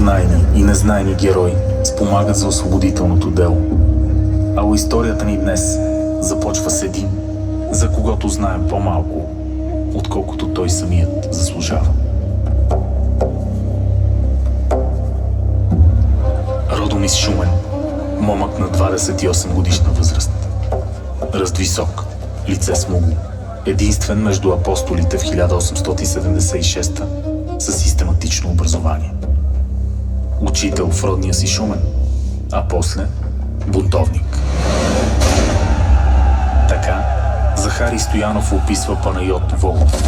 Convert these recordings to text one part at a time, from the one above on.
знайни и незнайни герои спомагат за освободителното дело. Ало историята ни днес започва с един, за когото знаем по-малко, отколкото той самият заслужава. Родом из Шумен, момък на 28 годишна възраст. Ръст висок, лице смугло, единствен между апостолите в 1876 със систематично образование. Учител в родния си Шумен, а после бунтовник. Така Захари Стоянов описва Панайот Волов,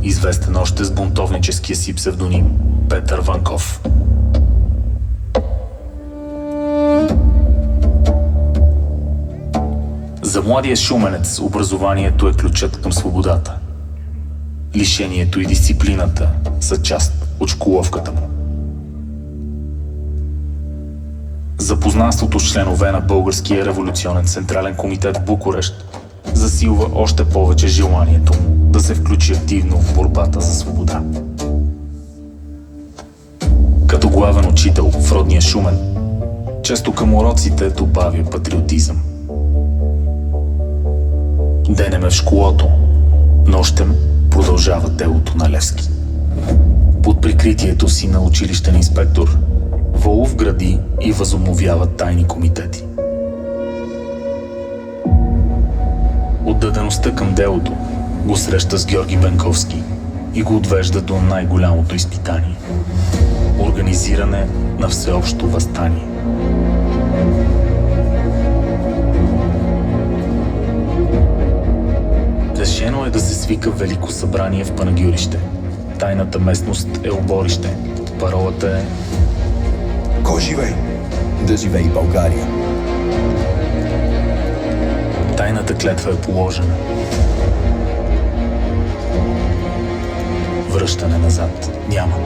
известен още с бунтовническия си псевдоним Петър Ванков. За младия шуменец образованието е ключът към свободата. Лишението и дисциплината са част от школовката му. Запознанството с членове на Българския революционен централен комитет в Букурещ засилва още повече желанието му да се включи активно в борбата за свобода. Като главен учител в родния Шумен, често към уроците добавя патриотизъм. Денем е в школото, нощем продължава делото на Левски. Под прикритието си на училищен инспектор, Волов гради и възобновява тайни комитети. Отдадеността към делото го среща с Георги Бенковски и го отвежда до най-голямото изпитание – организиране на всеобщо въстание. Решено е да се свика Велико събрание в Панагюрище. Тайната местност е оборище. Паролата е: Кой живей? Да живее България. Тайната клетва е положена. Връщане назад няма.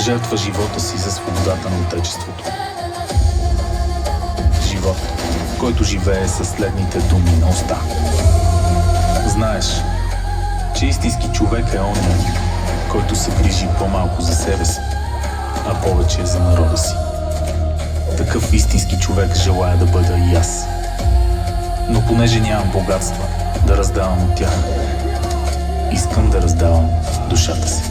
Жертва живота си за свободата на Отечеството. Живот, който живее със следните думи на уста. Знаеш, че истински човек е оня, който се грижи по-малко за себе си, а повече за народа си. Такъв истински човек желая да бъда и аз. Но понеже нямам богатства да раздавам от тях, искам да раздавам душата си.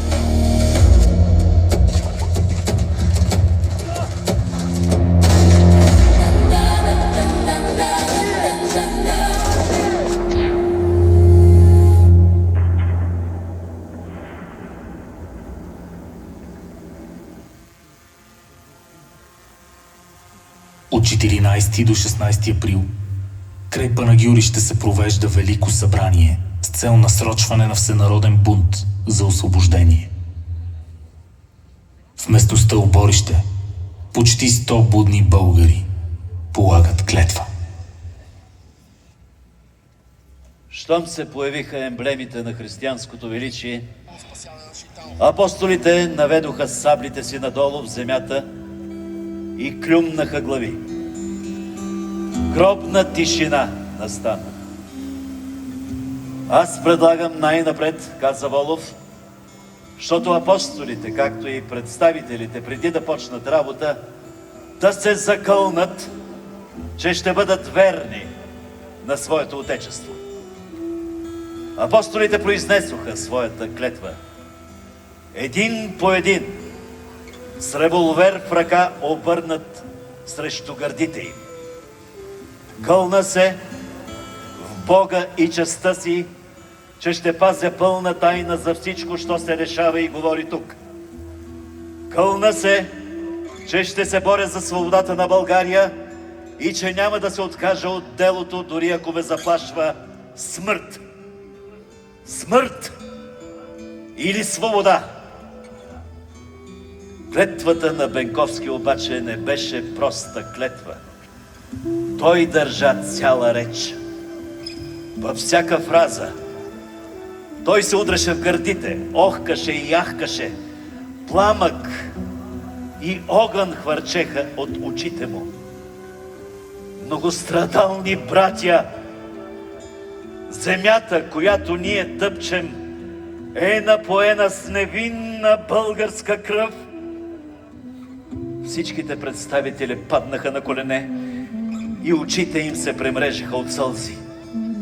От 14 до 16 април край Панагюри ще се провежда Велико събрание с цел насрочване на всенароден бунт за освобождение. В местността Оборище почти 100 будни българи полагат клетва. Щом се появиха емблемите на християнското величие, апостолите наведоха саблите си надолу в земята и клюмнаха глави. Гробна тишина настана. Аз предлагам най-напред, каза Волов, защото апостолите, както и представителите, преди да почнат работа, да се закълнат, че ще бъдат верни на своето отечество. Апостолите произнесоха своята клетва. Един по един, с револвер в ръка, обърнат срещу гърдите им. Кълна се в Бога и честта си, че ще пазя пълна тайна за всичко, що се решава и говори тук. Кълна се, че ще се боря за свободата на България и че няма да се откажа от делото, дори ако ме заплашва смърт. Смърт или свобода. Клетвата на Бенковски обаче не беше проста клетва. Той държа цяла реч. Във всяка фраза той се удряше в гърдите, охкаше и яхкаше. Пламък и огън хвърчеха от очите му. Многострадални братя, земята, която ние тъпчем, е напоена с невинна българска кръв. Всичките представители паднаха на колене и очите им се премрежиха от сълзи.